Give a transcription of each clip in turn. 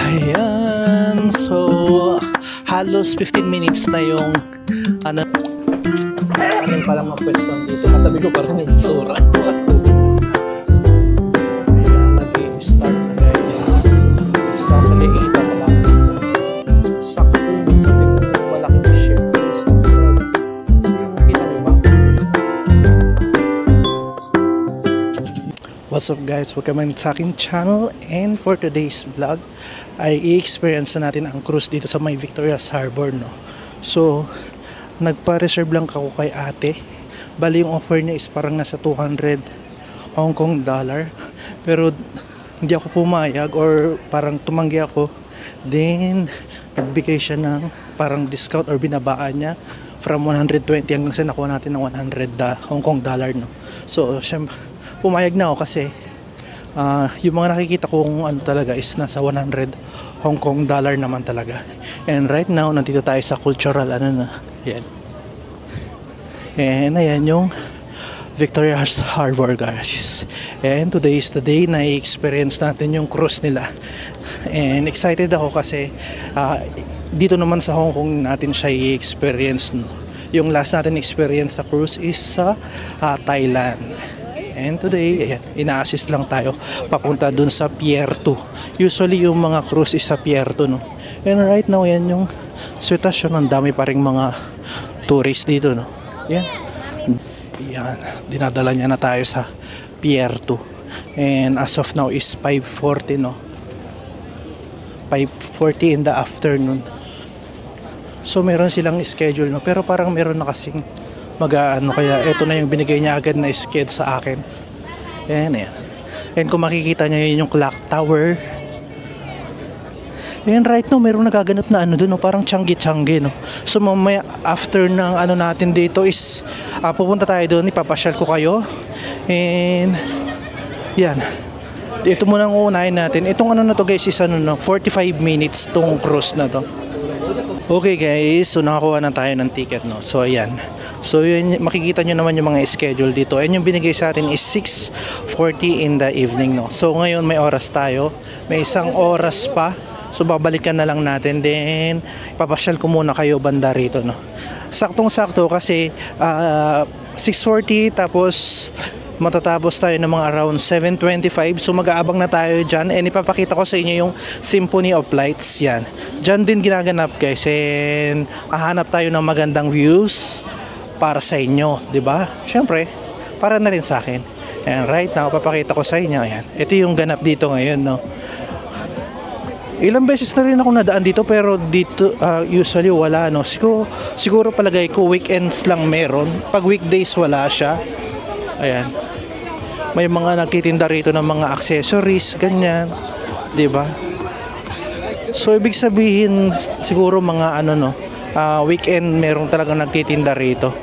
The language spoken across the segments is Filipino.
Ayan, so halos 15 minutes na yung ano palang mapwestuhan dito. Katabi ko pa rin yung sura. Ayan, nag-i-start na guys. Sa maliita pa lang. Sakto yung malaking ship guys. Nakita niyo ba? What's up guys? Welcome sa aking channel, and for today's vlog ay i-experience na natin ang cruise dito sa may Victoria's Harbor, no? So nagpa-reserve lang ako kay ate. Bali yung offer niya is parang nasa 200 Hong Kong dollar, pero hindi ako pumayag or parang tumanggi ako. Then nagbigay siya ng parang discount or binabaan niya from 120 hanggang sa nakuha natin ng 100 Hong Kong dollar, no? So syempre pumayag na ako kasi yung mga nakikita kong ano talaga is nasa 100 Hong Kong dollar naman talaga. And right now nandito tayo sa cultural ano na yan. And ayan yung Victoria's Harbor guys. And today is the day na i-experience natin yung cruise nila. And excited ako kasi dito naman sa Hong Kong natin siya i-experience, no? Yung last natin experience sa cruise is sa Thailand. And today, ayan, ina-assist lang tayo papunta dun sa Pier 2. Usually yung mga cruise is sa Pier 2, no? And right now, yan yung sitwasyon. Ang dami pa ring mga tourists dito, no? Yan. Yan. Dinadala niya na tayo sa Pier 2. And as of now is 5:40, no? 5:40 in the afternoon. So meron silang schedule, no? Pero parang meron na kasing mag-ano, kaya eto na yung binigay niya agad na sked sa akin. Ayan, ayan. And kung makikita nyo yun yung clock tower. And right now mayroong nagaganap na ano dun, no? Parang Changi-Changi, no? So mamaya after ng ano natin dito is pupunta tayo doon, ipapasyal ko kayo. And yan, ito muna ang uunahin natin. Itong ano na to guys is ano, no? 45 minutes tong cruise na to. Okay guys, so nakakuha na tayo ng ticket, no? So ayan. So yun, makikita nyo naman yung mga schedule dito. And yung binigay sa atin is 6:40 in the evening, no? So ngayon may oras tayo. May isang oras pa. So babalikan na lang natin. Then ipapasyal ko muna kayo banda rito, no? Saktong-sakto kasi 6:40 tapos matatapos tayo ng mga around 7:25. So mag-aabang na tayo dyan. And ipapakita ko sa inyo yung Symphony of Lights. Yan. Dyan din ginaganap guys. And hahanap tayo ng magandang views para sa inyo, di ba? Syempre, para na rin sa akin. And right now, papakita ko sa inyo. Ayan. Ito yung ganap dito ngayon, no? Ilang beses na rin ako nadaan dito, pero dito usually wala, no? Siguro palagay ko weekends lang meron. Pag weekdays wala siya. Ayan. May mga nagtitinda rito ng mga accessories, ganyan, di ba? So ibig sabihin siguro mga ano, no, weekend meron talagang nagtitinda rito.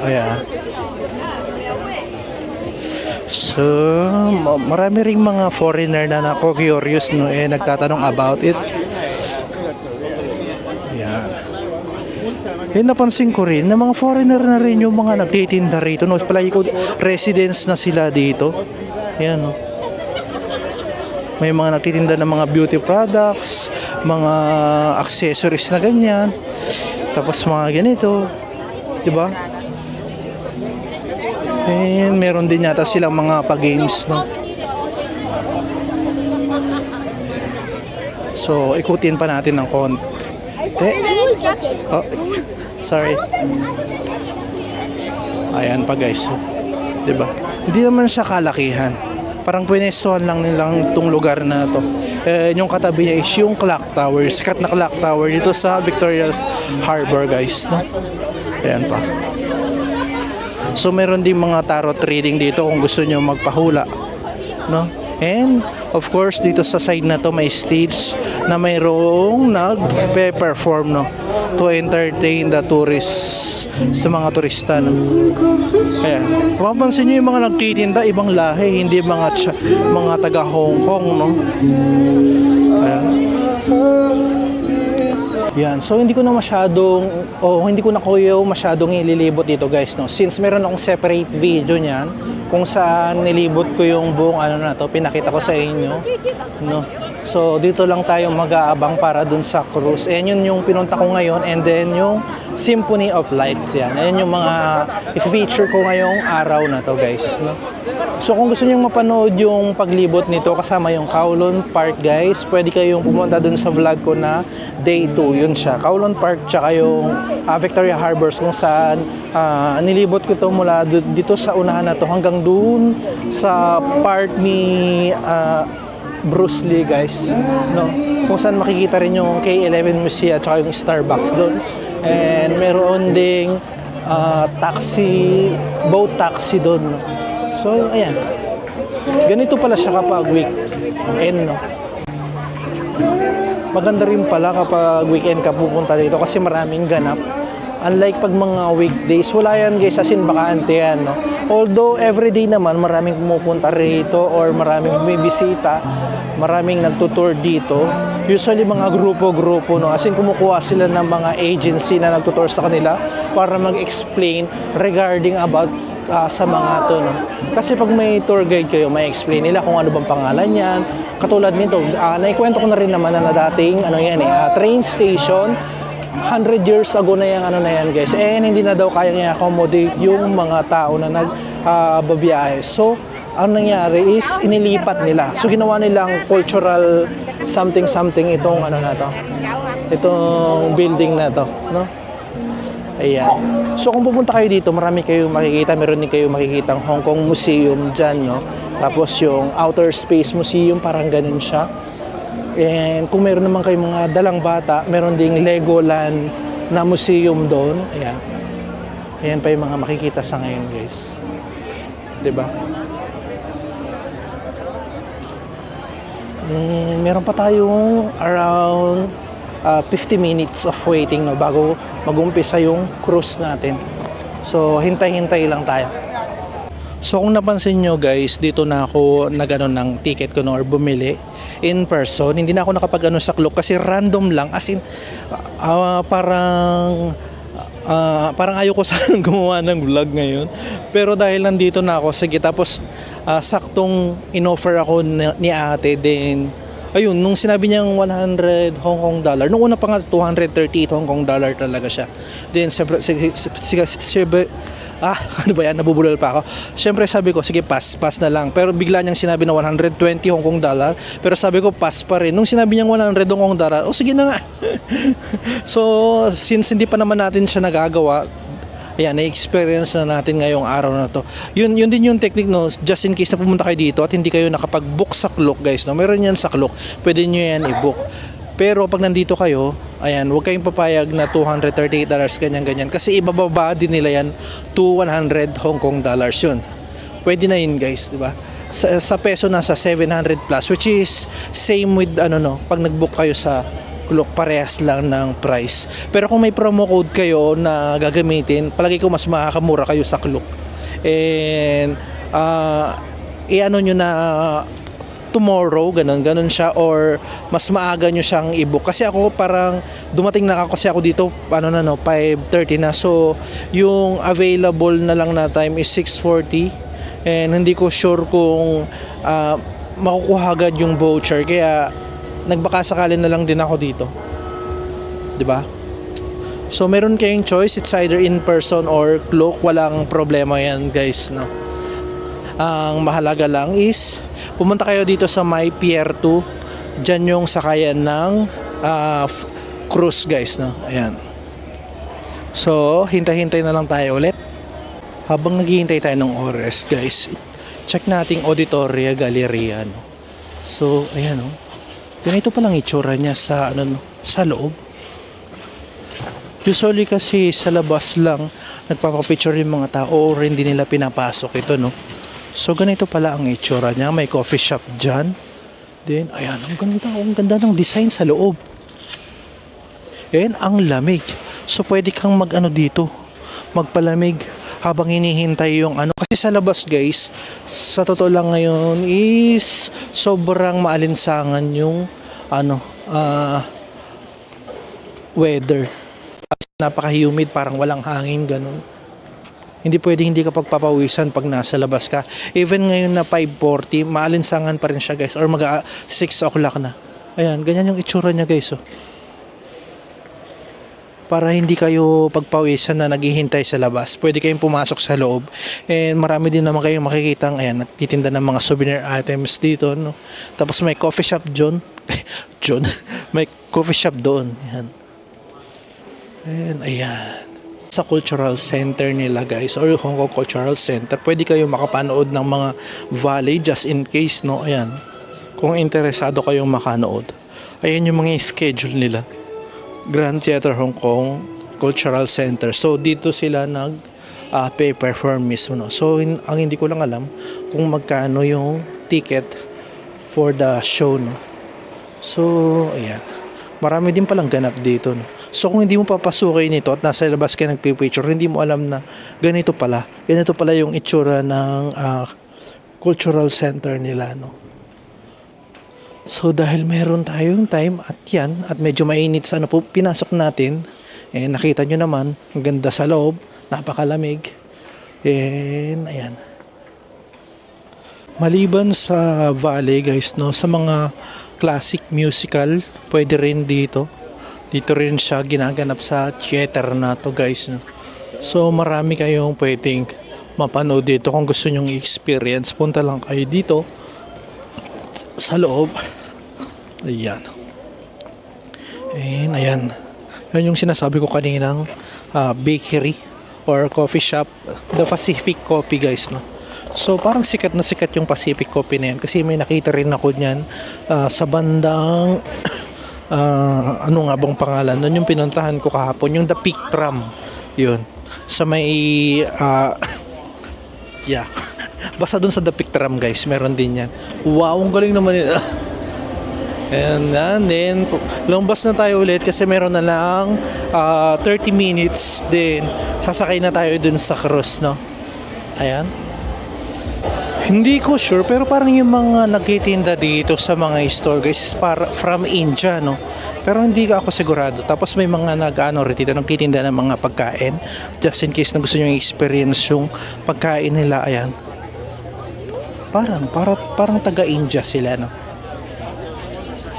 Ayan. So marami ring mga foreigner na nako-curious, no, nagtatanong about it. Ayan. Napansin ko rin na mga foreigner na rin yung mga nagtitinda rito, no? Palagi ko residents na sila dito. Ayan, no? May mga nagtitinda ng mga beauty products, mga accessories na ganyan. Tapos mga ganito, di ba? And meron din yata silang mga pa-games, no? So ikutin pa natin ng konti. Oh, sorry. Ayan pa guys, so, diba? Hindi naman siya kalakihan. Parang pwenestuhan lang nilang itong lugar na to. Yung katabi niya is yung clock tower. Sikat na clock tower dito sa Victoria's Harbor guys, no? Ayan pa. So meron din mga tarot reading dito kung gusto nyo magpahula, no? And of course dito sa side na to may stage na mayroong nagpe-perform, no, to entertain the tourists, sa mga turista, no? Ayan. Mapapansin nyo yung mga nagtitinda ibang lahi, hindi mga taga Hong Kong, no? Ayan. Yan, so hindi ko na kuya masyadong ililibot dito guys, no, since meron akong separate video niyan kung saan nilibot ko yung buong ano na to, pinakita ko sa inyo, no. So dito lang tayo mag-aabang para dun sa cruise. Ayan yun yung pinunta ko ngayon, and then yung Symphony of Lights yan. Ayan yung mga i-feature ko ngayong araw na to, guys, no? So kung gusto niyo mapanood yung paglibot nito kasama yung Kowloon Park, guys, pwede kayong pumunta dun sa vlog ko na day 2. Yun siya, Kowloon Park tsaka yung Victoria Harbors, kung saan nilibot ko to mula dito sa unahan na to hanggang dun sa part ni Bruce Lee, guys, no? Kung saan makikita rin yung K11 Museum at saka yung Starbucks doon. And meron ding boat taxi doon, no? So ayan, ganito pala siya kapag weekend, no? Maganda rin pala kapag weekend ka pupunta dito kasi maraming ganap. Unlike pag mga weekdays, wala yan, guys, as in bakante yan, no? Although everyday naman maraming pumupunta rito or maraming bumibisita, maraming nagtutour dito. Usually mga grupo-grupo, no? As in kumukuha sila ng mga agency na nagtutour sa kanila para mag-explain regarding about sa mga to, no? Kasi pag may tour guide kayo, may explain nila kung ano bang pangalan yan. Katulad nito, naikwento ko na rin naman na dating train station 100 years ago na yan, guys, and hindi na daw kayang i-accommodate yung mga tao na nagbabiyahe. So ang nangyari is inilipat nila. So ginawa nilang cultural something itong itong building na to, no? Ayan. So kung pupunta kayo dito, marami kayong makikita. Meron din kayong makikitang Hong Kong Museum dyan, no? Tapos yung Outer Space Museum, parang ganun siya. And kung meron naman kayong mga dalang bata, meron ding Legoland na museum doon. Ayan. Ayan pa yung mga makikita sa ngayon, guys. 'Di ba? And meron pa tayong around 50 minutes of waiting, no, bago mag-umpisa yung cruise natin. So hintay-hintay lang tayo. So kung napansin nyo, guys, dito na ako nagano ng ticket ko, no, or bumili in person. Hindi na ako nakapag-ano sa Klook kasi random lang, as in parang ayaw ko sanang gumawa ng vlog ngayon. Pero dahil nandito na ako, sige, tapos saktong inoffer ako ni ate, then ayun, nung sinabi niyang 100 Hong Kong dollar, nung una pa nga 238 Hong Kong dollar talaga siya. Then ano ba yan, nabubulol pa ako. Siyempre sabi ko, sige, pass na lang. Pero bigla niyang sinabi na 120 Hong Kong dollar, pero sabi ko pass pa rin. Nung sinabi niyang 100 Hong Kong dollar, sige na nga. So since hindi pa naman natin siya nagagawa, ayan, na-experience na natin ngayong araw na to. Yun din yung technique, no, just in case na pumunta kayo dito at hindi kayo nakapag-book sa Klook, guys, no, meron yan sa Klook, pwede nyo yan i-book. Pero pag nandito kayo, ayan, huwag kayong papayag na $238, ganyan, kasi ibababa din nila yan to 100 Hong Kong dollars yun. Pwede na yun, guys, di ba? Sa peso nasa 700 plus, which is same with pag nag-book kayo sa Klook, parehas lang ng price. Pero kung may promo code kayo na gagamitin, palagi ko mas makakamura kayo sa Klook. And i-ano nyo na tomorrow, ganun siya, or mas maaga nyo siyang i-book. Kasi ako parang dumating na kasi ako dito 5:30 na. So yung available na lang na time is 6:40, and hindi ko sure kung makukuha agad yung voucher, kaya nagbaka sakali na lang din ako dito, 'di ba? So meron kayong choice, it's either in person or Klook, walang problema yan, guys, no? Ang mahalaga lang is pumunta kayo dito sa My Pier 2. Diyan yung sakayan ng cruise, guys, no? Ayan. So hintay-hintay na lang tayo ulit. Habang naghihintay tayo ng oras, guys, check nating Auditoria Galleria, no? So ayan, no? Ganito pa lang itsura niya sa sa loob. Usually kasi sa labas lang nagpapapicture yung mga tao or hindi nila pinapasok ito, no? So ganito pala ang itsura niya. May coffee shop dyan. Then ayan, ang ganda ng design sa loob. And ang lamig. So pwede kang dito, magpalamig habang hinihintay yung kasi sa labas, guys, sa totoo lang ngayon is sobrang maalinsangan yung weather. Napaka-humid, parang walang hangin, ganun. Hindi pwedeng hindi ka pagpapawisan pag nasa labas ka. Even ngayon na 5:40, maalinsangan pa rin siya, guys, or 6 o'clock na. Ayan, ganyan yung itsura niya guys. Oh. Para hindi kayo pagpawisan na naghihintay sa labas. Pwede kayong pumasok sa loob. And marami din naman kayong makikitang ayan, nagtitinda ng mga souvenir items dito. No? Tapos may coffee shop John. John. May coffee shop doon. Ayan. And ayan. Sa cultural center nila guys, or Hong Kong Cultural Center, pwede kayong makapanood ng mga valley just in case. No? Ayan. Kung interesado kayong makanood. Ayan yung mga schedule nila. Grand Theater Hong Kong Cultural Center. So dito sila nag pay perform mismo. No? So ang hindi ko lang alam kung magkano yung ticket for the show. No? So ayan. Marami din palang ganap dito. No? So kung hindi mo papasukin ito at nasa labas ka nagpipicture, hindi mo alam na ganito pala. Ganito pala yung itsura ng cultural center nila. No? So dahil meron tayong time at yan, at medyo mainit sa po, pinasok natin, nakita nyo naman, ang ganda sa loob, napakalamig, ayan. Maliban sa valley guys, no, sa mga classic musical, pwede rin dito rin siya ginaganap sa theater na to guys. No? So marami kayong pwedeng mapanood dito kung gusto nyong experience, punta lang kayo dito sa loob. Ayan. And ayan. Yan yung sinasabi ko kaninang bakery or coffee shop, the Pacific Coffee guys, no. So parang sikat na sikat yung Pacific Coffee na yan kasi may nakita rin ako niyan sa bandang ano nga bang pangalan nun yung pinuntahan ko kahapon, yung The Peak Tram. Yun. Sa may yeah. Basta dun sa The Peak Tram guys, meron din yan. Wow, ang galing naman yun. And then lumbas na tayo ulit kasi meron na lang 30 minutes din. Sasakay na tayo dun sa cruise, no? Ayan. Hindi ko sure pero parang yung mga nagtitinda dito sa mga store guys is from India, no? Pero hindi ako sigurado. Tapos may mga nagtitinda ng mga pagkain just in case na gusto nyo experience yung pagkain nila. Ayan. Parang taga-India sila, no?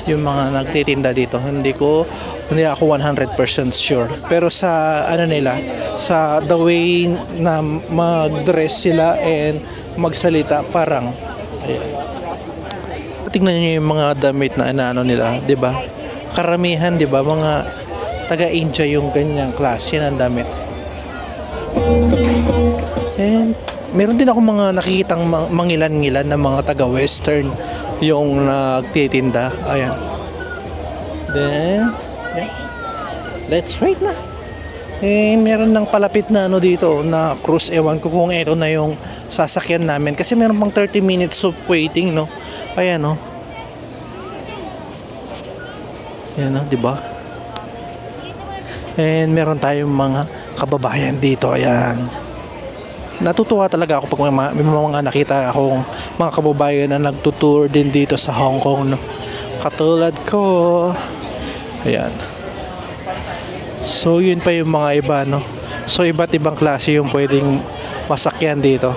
Yung mga nagtitinda dito. Hindi ako 100% sure. Pero sa nila, sa the way na mag-dress sila and magsalita, parang ayan. Tingnan niyo yung mga damit na nila, 'di ba? Karamihan, 'di ba, mga taga-India yung ganyang klase ng damit. And meron din ako mga nakikitang mangilan-ngilan na mga taga-western yung nagtitinda. Ayan. Then, yeah. Let's wait na. Meron ng palapit na dito na cruise. Ewan ko kung ito na yung sasakyan namin. Kasi meron pang 30 minutes of waiting, no? Ayan, no? Ayan, no? Diba? And meron tayong mga kababayan dito. Ayan. Natutuwa talaga ako pag may mga nakita akong mga kababayan na nagtutour din dito sa Hong Kong, no? Katulad ko. Ayan. So yun pa yung mga iba, no? So iba't ibang klase yung pwedeng masakyan dito.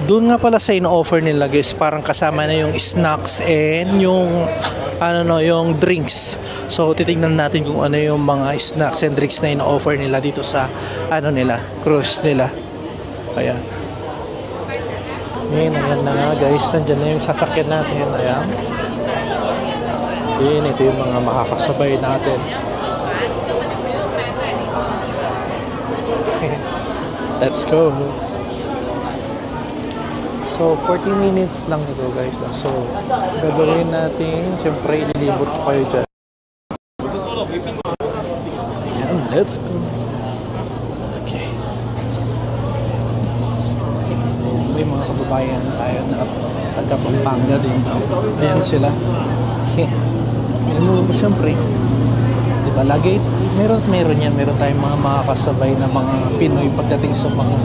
Doon nga pala sa ino-offer nila guys, parang kasama na yung snacks and yung yung drinks. So titingnan natin kung ano yung mga snacks and drinks na ino-offer nila dito sa cruise nila. Ayan. Ayan na nga guys, nandiyan na yung sasakyan natin. Ayan. Ito yung mga makakasabay natin. Let's go. So 40 minutes lang ito guys. So gagawin natin, siyempre ililibot ko kayo dyan. Ayan, let's go. Okay. May mga kababayan tayo na taga Pampanga din. Ayan sila. Ayan mo, siyempre. Diba, lagi meron yan. Meron tayong mga makakasabay na mga Pinoy pagdating sa mga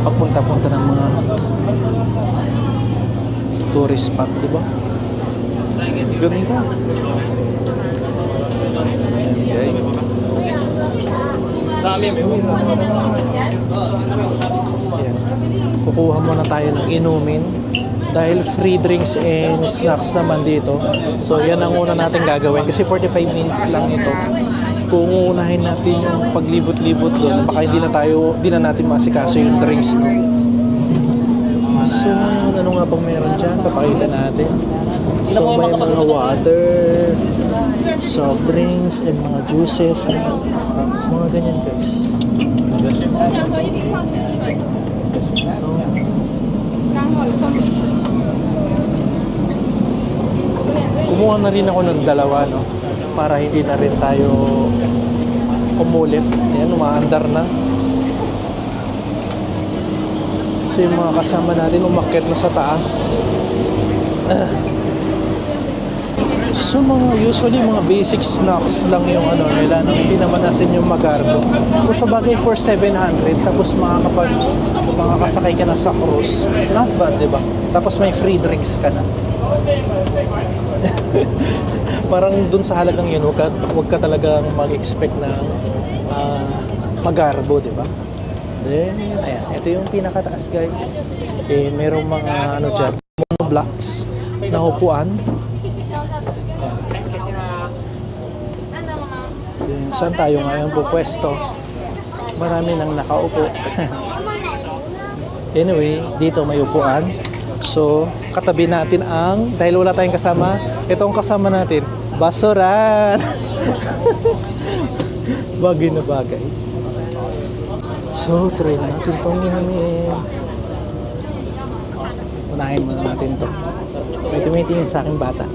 pagpunta-punta ng mga tourist spot, diba? Ganun ka. Ayan, guys. Ayan. Kukuha muna tayo ng inumin. dahil free drinks and snacks naman dito. So yan ang una natin gagawin kasi 45 minutes lang ito. Kung uunahin natin yung paglibot-libot doon, baka hindi na natin masikaso yung drinks, no? So ano nga bang meron dyan? Papakita natin. So may mga water, soft drinks, and mga juices, mga ganyan guys. Kumuha na rin ako ng dalawa, no? Para hindi na rin tayo umulit. Ayan, umaandar na. So yung mga kasama natin umakyat na sa taas. So usually mga basic snacks lang yung ano nila, no? Hindi naman asin yung magarbo. Kung sa bagay for 700, tapos makakasakay ka na sa cruise, not bad, diba? Tapos may free drinks ka na. Parang dun sa halagang yun, wag ka talagang mag-expect na magarbo, diba? Then, ayan, ito yung pinakataas guys. Merong mga ano dyan, monoblocks na upuan. Then, saan tayo ngayon po pwesto? Marami nang nakaupo. Anyway, dito may upuan. So, katabi natin dahil wala tayong kasama, itong kasama natin, basuran. Bagay na bagay. So, try na natin itong inumin. Unahin muna natin ito. May tumitingin sa aking bata.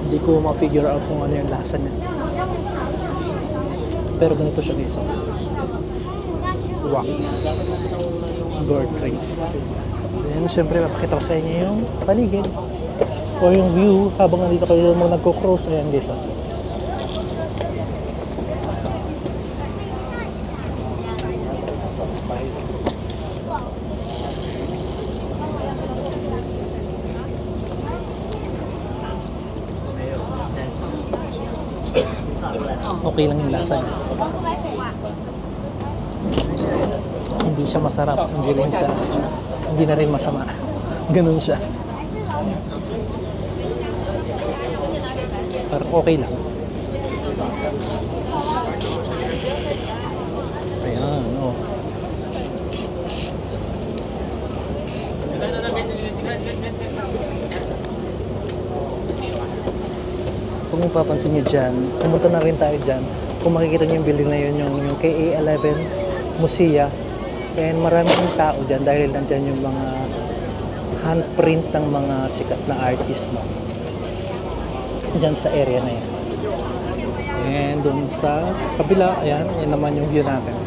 Hindi ko ma-figure out kung ano yung lasa niya. Pero ganito siya guys. Wax. Gourd drink. Then, syempre, mapakita ko sa inyo yung paligid. O yung view habang nandito kayo mo nagko-cruise. Ayan guys. Okay lang yung lasa niya. Hindi siya masarap, hindi na rin masama. Ganun siya. Parang okay lang. Ayan, oh. Kung mapapansin nyo dyan, pumunta na rin tayo dyan. Kung makikita nyo yung building na yun, yung KA11 Musea. And maraming tao dyan dahil nandyan yung mga handprint ng mga sikat na artist, no? Dyan sa area na yan. And dun sa kabila, ayan, yan naman yung view natin.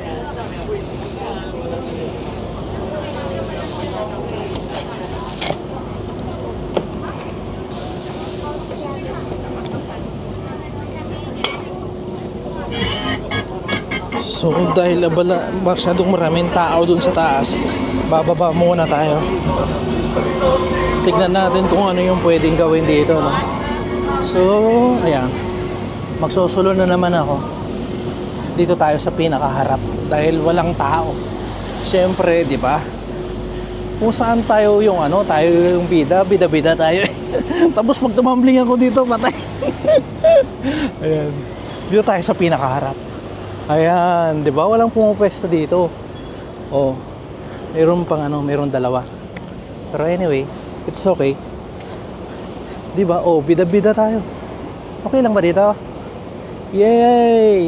So dahil masyadong maraming tao dun sa taas, bababa muna tayo. Tignan natin kung ano yung pwedeng gawin dito, no? So, ayan. Magsusulo na naman ako. Dito tayo sa pinakaharap dahil walang tao. Siyempre, di ba? Kung saan tayo yung tayo yung bida tayo. Tapos pag tumambling ako dito, patay. Ayan. Dito tayo sa pinakaharap. Ayan, 'di ba? Walang pumupwesto dito. Oh. Mayroon pang mayroon dalawa. Pero anyway, it's okay. 'Di ba? Oh, bida-bida tayo. Okay lang ba dito? Yay!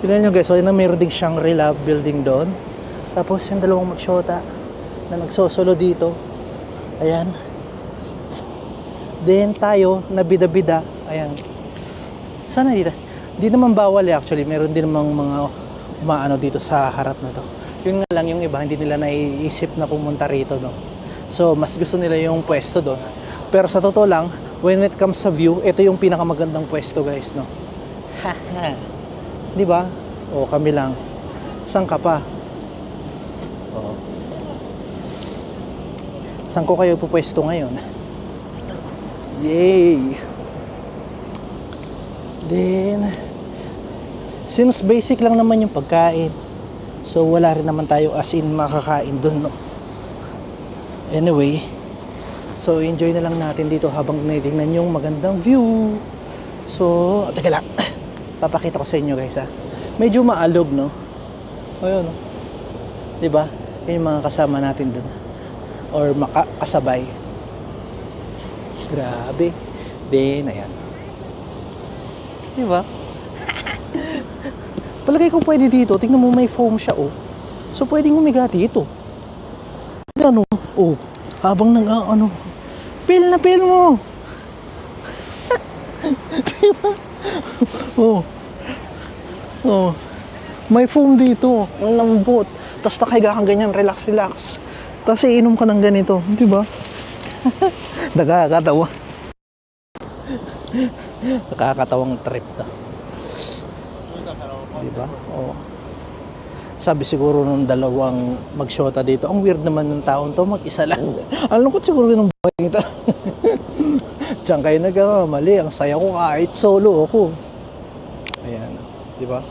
Tingnan niyo guys, so mayroon ding Shangri-La building doon. Tapos yung dalawang magsyota na nagsosolo dito. Ayan. Then tayo na bida-bida. Ayan. Sana dito. Di naman bawal actually, meron din namang mga umaano dito sa harap na to. Yun nga lang yung iba, hindi nila naiisip na pumunta rito, no? So, mas gusto nila yung pwesto doon. Pero sa totoo lang, when it comes sa view, ito yung pinakamagandang pwesto guys, no? Haha. Di ba? O, kami lang. Saan ka pa? O. Saan ko kayo pupwesto ngayon? Yay! Then, since basic lang naman yung pagkain, so wala rin naman tayo as in makakain dun, no? Anyway, so enjoy na lang natin dito habang tinitingnan yung magandang view. So, teka lang. Papakita ko sa inyo guys ha. Medyo maalog, no? Ayun, no? Diba? Yan yung mga kasama natin dun. Or makakasabay. Grabe. Then, ayan. Diba? Palagay ko pwede dito. Tingnan mo may foam siya, oh. So, pwedeng umiga dito. Ano? Oh. Habang ano. Peel na peel mo. Diba? Oh. Oh. May foam dito. Ang lambot. Tapos nakahiga kang ganyan. Relax, relax. Tapos iinom ka ng ganito. Diba? Nakakatawa. Nakakatawang trip na. Diba? Oh. Sabi siguro nung dalawang magsyota dito, ang weird naman ng taon to, mag-isa lang. Ang lungkot siguro ng buhay nito. Diyan kayo nagkamali. Ang saya ko kahit solo ako. Ayan. Diba?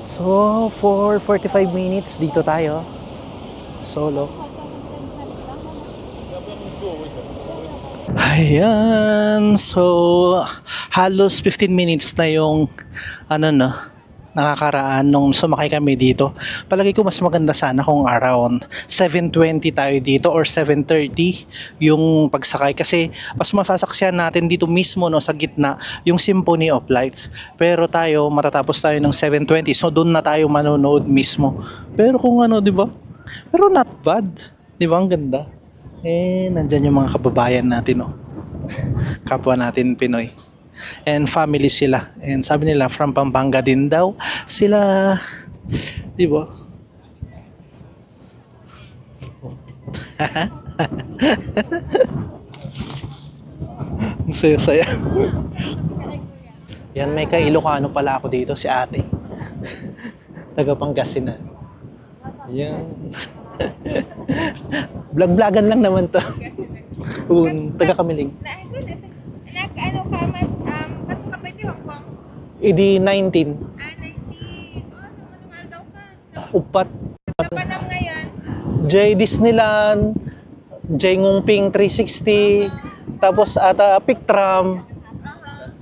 So, for 45 minutes, dito tayo. Solo. Ayan. So, halos 15 minutes na yung nakakaraan nung sumakay kami dito. Palagi ko mas maganda sana kung around 7:20 tayo dito or 7:30 yung pagsakay kasi mas masasaksihan natin dito mismo no sa gitna yung Symphony of Lights. Pero tayo matatapos tayo ng 7:20 so doon na tayo manonood mismo. Pero kung di ba? Pero not bad. Di ba? Ang ganda. Nandyan yung mga kababayan natin kapwa natin Pinoy. And family sila. And sabi nila from Pampanga din daw sila. Di ba? Ang saya-saya. Yan, may ka-Ilocano pala ako dito, si ate. Taga Pangasinan. Yan. Vlog-vlogan lang naman to. Taga Kamiling. Ano ka man, ba't ka pwede Hong Kong? Idi 19. 19. Naman daw ka. Upat. Napanam ngayon. J Disneyland, J Ngongping 360, tapos ata Pictram.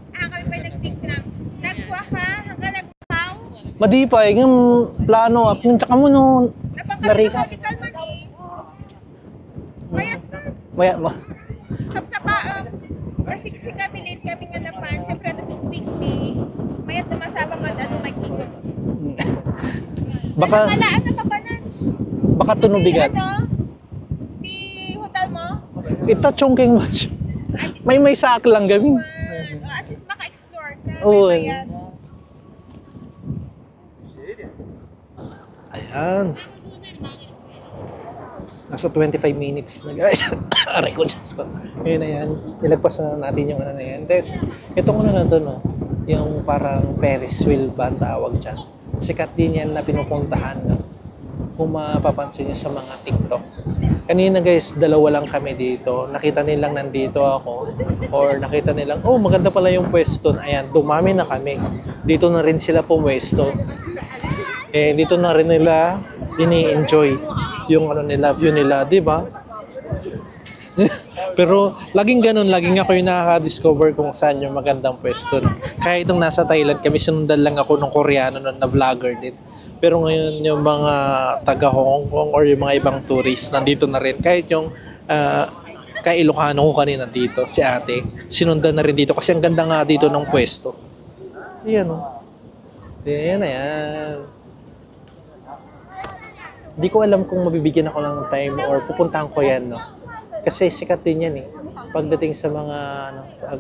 Kami pa nag-fix na. Nagkuha ka? Hanggang nagpaw? Madipay, yung plano. Tsaka mo no, narika. Napakalimutan man eh. Mayat ka. Maya mo. Sapsapa, kasi kami late kami nga napan. Siyempre nag-picnic ni. Mayat tumasaba ka ano magkikos. Baka Nalaan na papanan. baka tunubigan. Di hotel mo? Ita chongking mo. May saak lang kami. At least maka-explore ka. Oo. May bayad. Ayan. Nasa 25 minutes na guys. Aray ko, Diyos ko. Ngayon na yan. Nilagpas na natin yung na yan. Tapos, itong na to, no? Yung parang Ferris wheel ba ang tawag dyan. Sikat din yan na pinupuntahan, no? Kung mapapansin nyo sa mga TikTok. Kanina guys, dalawa lang kami dito. Nakita nilang nandito ako. Or nakita nilang, oh maganda pala yung pwesto. Ayan, dumami na kami. Dito na rin sila pumwesto. Dito na rin nila ini-enjoy yung nila, view nila, di ba? Pero laging ganun, laging ako yung nakaka-discover kung saan yung magandang pwesto. Kaya itong nasa Thailand kami, sinundan lang ako ng Koreano na vlogger din. Pero ngayon yung mga taga Hong Kong or yung mga ibang tourists nandito na rin. Kahit yung ka-Ilocano ko kanina dito, si ate, sinundan na rin dito kasi ang ganda nga dito ng pwesto. Ayan Ayan, ayan. Di ko alam kung mabibigyan ako ng time or pupuntahan ko yan, no? Kasi sikat din yan, pagdating sa mga,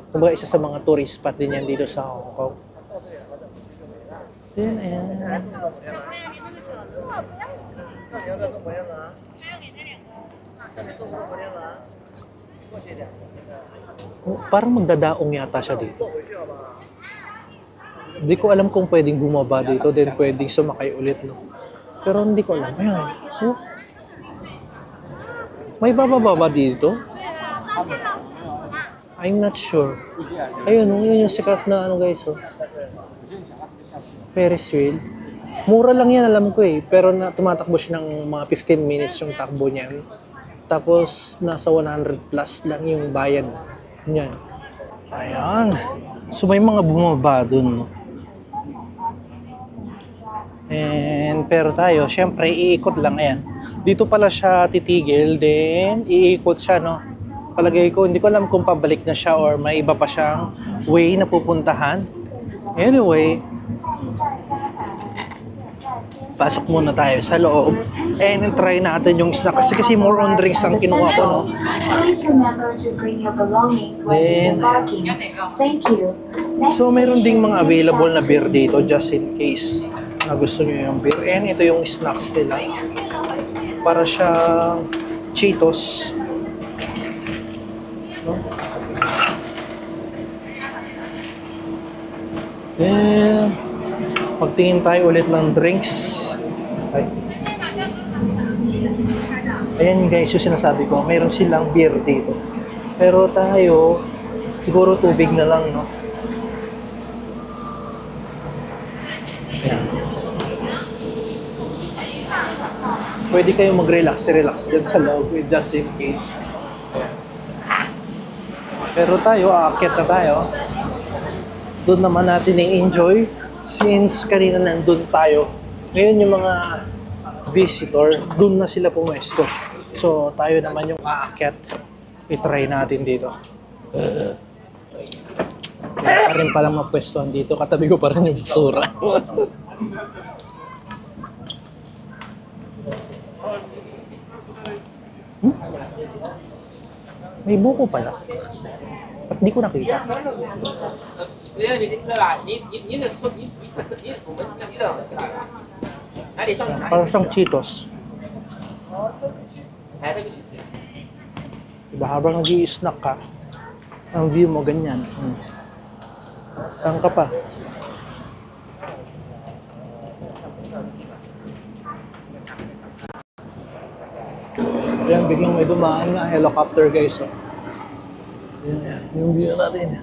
kumbaga isa sa mga tourist spot din yan dito sa Hong Kong. Ayan, ayan. Parang magdadaong yata siya dito. Hindi ko alam kung pwedeng bumaba dito, then pwedeng sumakay ulit, no? Pero hindi ko alam. Ayan. May bababa dito? I'm not sure. Ayun, yun yung sikat na ano guys, oh. Ferris wheel. Mura lang yan, alam ko eh. Pero tumatakbo siya ng mga 15 minutes yung takbo niyan. Tapos, nasa 100 plus lang yung bayad niyan. Ayan. So, may mga bumaba dun, no? Pero tayo, syempre, iikot lang. Ayan. Dito pala siya titigil, then iikot siya, no? Palagay ko, hindi ko alam kung pabalik na siya or may iba pa siyang way na pupuntahan. Anyway, pasok muna tayo sa loob. And try natin yung snack. Kasi more on drinks ang kinuha ko, no? Please remember to bring your belongings when disembarking. Thank you. So, meron ding mga available na beer dito just in case na gusto nyo yung beer. And ito yung snacks nila. Para siyang Cheetos. No? Then, magtingin tayo ulit ng drinks. Ay. Ayan guys, yung sinasabi ko, mayroon silang beer dito. Pero tayo, siguro tubig na lang, no? Ayan. Pwede kayo mag-relax dyan sa loob just in case. Ayan. Pero tayo, aakyat na tayo. Doon naman natin i-enjoy since kanina nandun tayo. Ngayon yung mga visitor, doon na sila pumesto. So tayo naman yung aakyat. I-try natin dito. Kaya pa rin palang mapwestuhan dito. Katabi ko pa rin yung basura. May buko pala. Ba't di ko nakita? Parang siyang Cheetos. Diba, habang nag-i-snack ka, ang view mo ganyan. Saan ka pa? Ayan, biglang may dumaan na helicopter guys. Oh. Ayan, yung view natin.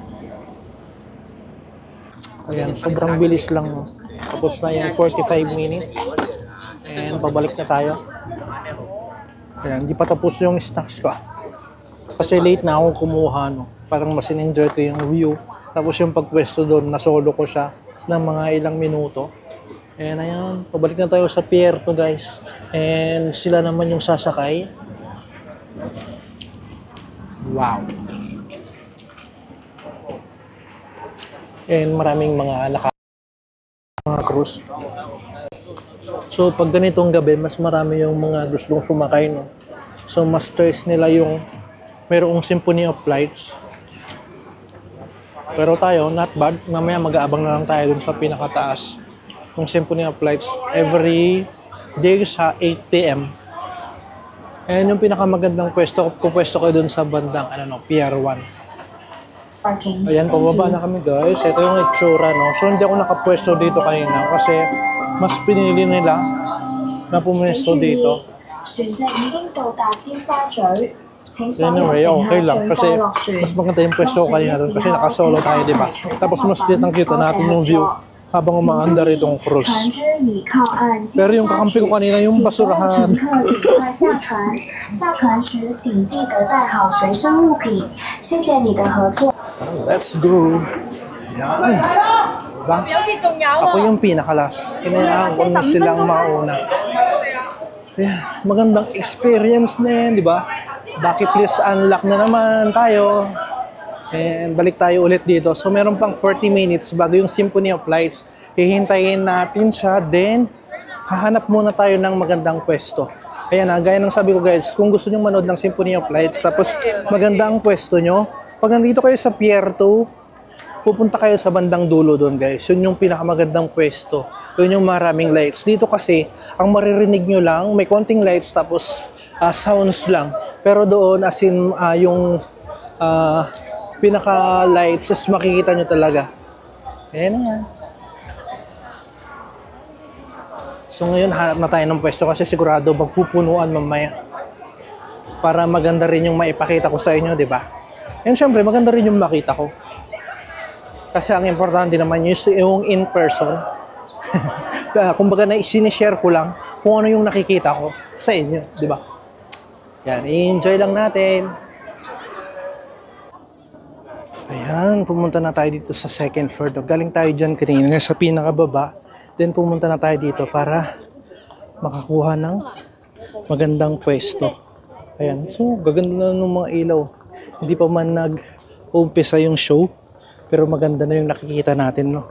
Ayan, sobrang bilis lang. Oh. Tapos na yung 45 minutes. And pabalik na tayo. Ayan, hindi pa tapos yung snacks ko. Kasi late na ako kumuha. No? Parang mas in-enjoy ko yung view. Tapos yung pagpwesto doon, nasolo ko siya ng mga ilang minuto. And ayan, pabalik na tayo sa pier to guys. And sila naman yung sasakay. Wow. And maraming mga cruise. So pag ganitong gabi, mas marami yung mga gustong sumakay, no? So mas choice nila yung mayroong Symphony of Lights. Pero tayo, not bad. Mamaya mag-aabang na lang tayo dun sa pinakataas. Yung Symphony of Lights every day sa 8 p.m. And yung pinakamagandang pwesto ko dun sa bandang Pier 1. Ayan, pababa na kami guys. Ito yung itsura, no? So hindi ako nakapwesto dito kanina kasi mas pinili nila na pumwesto dito. Anyway, okay lang kasi mas maganda yung pwesto ko kanina doon kasi nakasolo tayo, di ba? Tapos mas kitang-kita natin yung view habang umaandar itong cruise. Pero yung kakampi ko kanina yung basurahan. Let's go! Yan! Diba? Ako yung pinakalas. Kailangan ko na silang mauna. Kaya magandang experience na yan, di ba? Bucket list unlock na naman tayo. And balik tayo ulit dito. So meron pang 40 minutes bago yung Symphony of Lights. Hihintayin natin siya. Then, hahanap muna tayo ng magandang pwesto. Ayan na, gaya ng sabi ko guys, kung gusto nyo manood ng Symphony of Lights, tapos maganda ang pwesto nyo, pag nandito kayo sa Pier 2, pupunta kayo sa bandang dulo doon guys. Yun yung pinakamagandang pwesto. Yun yung maraming lights. Dito kasi, ang maririnig nyo lang, may konting lights tapos sounds lang. Pero doon, as in, yung pinaka-lights, as makikita nyo talaga. Ayan na nga. So ngayon, hanap na tayo ng pwesto kasi sigurado magpupunuan mamaya. Para maganda rin yung maipakita ko sa inyo, di ba? And syempre, maganda rin yung makita ko. Kasi ang importante naman yung in person. Kumbaga na sinishare ko lang kung ano yung nakikita ko sa inyo, di ba? Yan, enjoy lang natin. Ayan, pumunta na tayo dito sa second floor. Galing tayo dyan kanina sa pinakababa. Then pumunta na tayo dito para makakuha ng magandang pwesto. Ayan, so gaganda na ng mga ilaw. Hindi pa man nag-umpisa yung show, pero maganda na yung nakikita natin, no?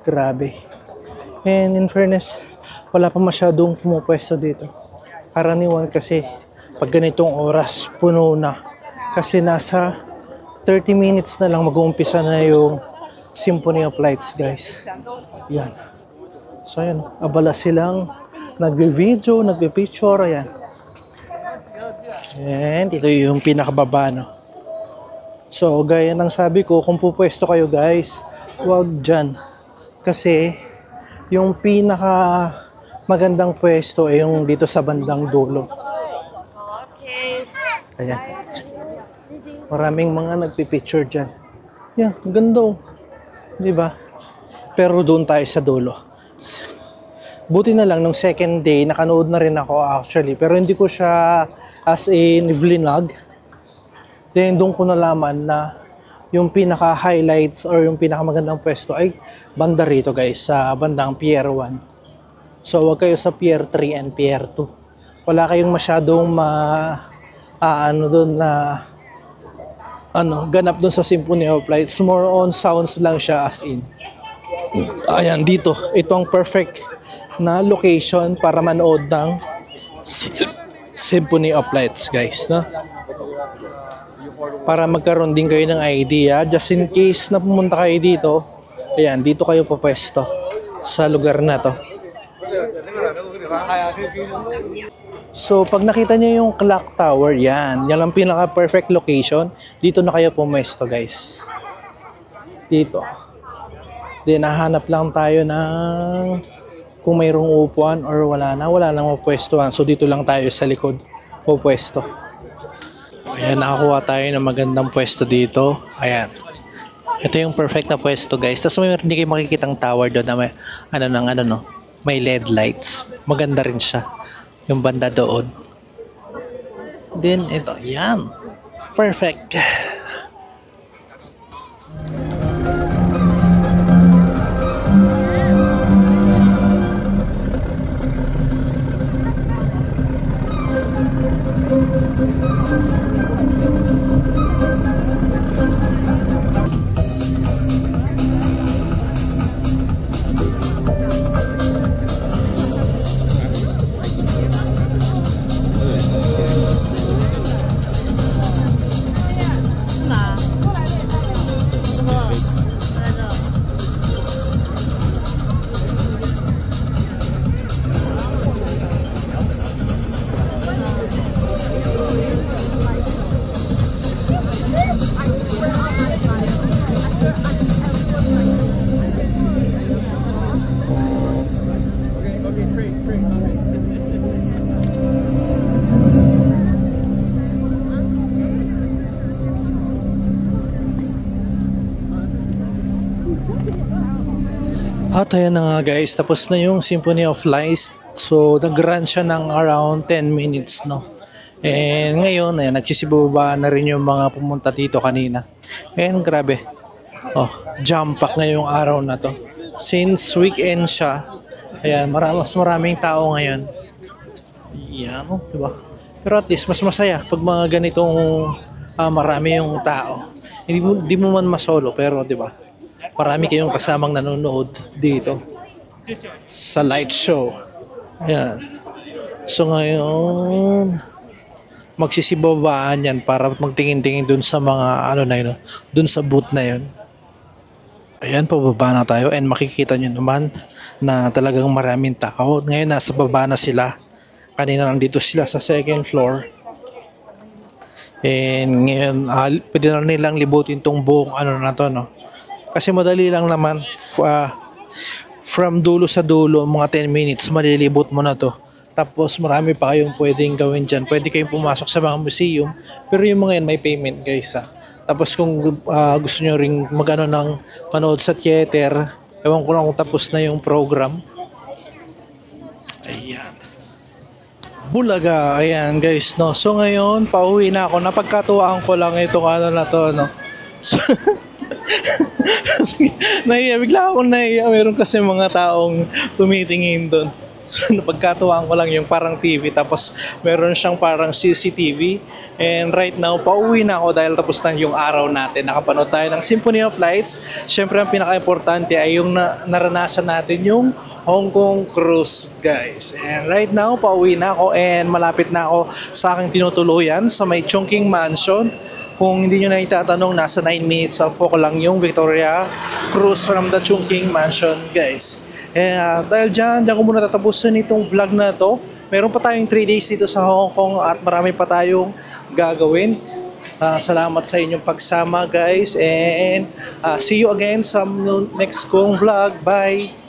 Grabe. And in fairness, wala pa masyadong pumupwesto dito. Karaniwan kasi pag ganitong oras, puno na. Kasi nasa 30 minutes na lang mag-uumpisa na yung Symphony of Lights, guys. Yan. So ayan, abala silang nagbe-video, nagbe-picture, ayan. And ito yung pinakababa, no? So, gaya ng sabi ko, kung pupwesto kayo, guys, huwag dyan. Kasi, yung pinaka magandang pwesto ay yung dito sa bandang dulo. Ayan. Maraming mga nagpipicture dyan. Yan, ganda, oh. Diba? Pero doon tayo sa dulo. Buti na lang, nung second day, nakanood na rin ako actually. Pero hindi ko siya as in vlog. Then doon ko nalaman na yung pinaka-highlights or yung pinakamagandang pwesto ay banda rito, guys, sa bandang Pier 1. So wag kayo sa Pier 3 and Pier 2. Wala kayong masyadong doon na ganap doon sa Symphony of Lights. More on sounds lang siya as in. Ayan, dito. Ito ang perfect na location para manood ng Symphony of Lights, guys, no? Para magkaroon din kayo ng idea, just in case na pumunta kayo dito, ayan, dito kayo papwesto sa lugar na to. So, pag nakita nyo yung clock tower, yan ang pinaka-perfect location. Dito na kayo pumwesto, guys. Dito. Then, nahanap lang tayo ng kung mayroong upuan or wala nang pwestuhan. So, dito lang tayo sa likod pupwesto. Ayan, nakakuha tayo ng magandang pwesto dito. Ayan. Ito yung perfect na pwesto, guys. Tapos hindi kayo makikitang tower doon na may, may LED lights. Maganda rin siya. Yung banda doon. Then, ito. Ayan. Perfect. At ayan na nga, guys, tapos na yung Symphony of Lights. So nag-run siya ng around 10 minutes, no? And ngayon, ayan, nagsisibaba na rin yung mga pumunta dito kanina. And grabe. Oh, jam pack ngayong araw na to. Since weekend siya, ayan, mas maraming tao ngayon. Yan, oh, diba? Pero at least mas masaya pag mga ganitong marami yung tao. Hindi mo man masolo, pero diba? Marami kayong kasamang nanonood dito sa light show. Ayan. So ngayon, magsisibabaan yan para magtingin-tingin dun sa mga dun sa booth na yun. Ayan, pababa na tayo and makikita nyo naman na talagang maraming tao. Ngayon nasa baba na sila. Kanina lang dito sila sa second floor. And ngayon, pwede na nilang libutin tong buong na to, no? Kasi madali lang naman, from dulo sa dulo, mga 10 minutes, malilibot mo na to. Tapos marami pa kayong pwedeng gawin dyan. Pwede kayong pumasok sa mga museum, pero yung mga yan may payment, guys. Tapos kung gusto nyo ring magano ng manood sa theater, ewan ko lang kung tapos na yung program. Ayan. Bulaga, ayan guys, no. So ngayon, pauwi na ako. Napagkatuwaan ko lang itong ano na to, no. So, nahiya, bigla akong nahiya. Meron kasi mga taong tumitingin doon. So napagkatuwaan ko lang yung parang TV, tapos meron siyang parang CCTV. And right now, pauwi na ako dahil tapos na yung araw natin. Nakapanood tayo ng Symphony of Lights. Siyempre, ang pinaka-importante ay yung naranasan natin yung Hong Kong cruise, guys. And right now, pauwi na ako and malapit na ako sa aking tinutuluyan sa may Chongqing Mansion. Kung hindi nyo na itatanong, nasa 9 minutes off ko lang yung Victoria Cruise from the Chongqing Mansion, guys. Dahil dyan ko muna tatapusin itong vlog na to. Meron pa tayong 3 days dito sa Hong Kong at marami pa tayong gagawin. Salamat sa inyong pagsama, guys, and see you again sa next kong vlog. Bye!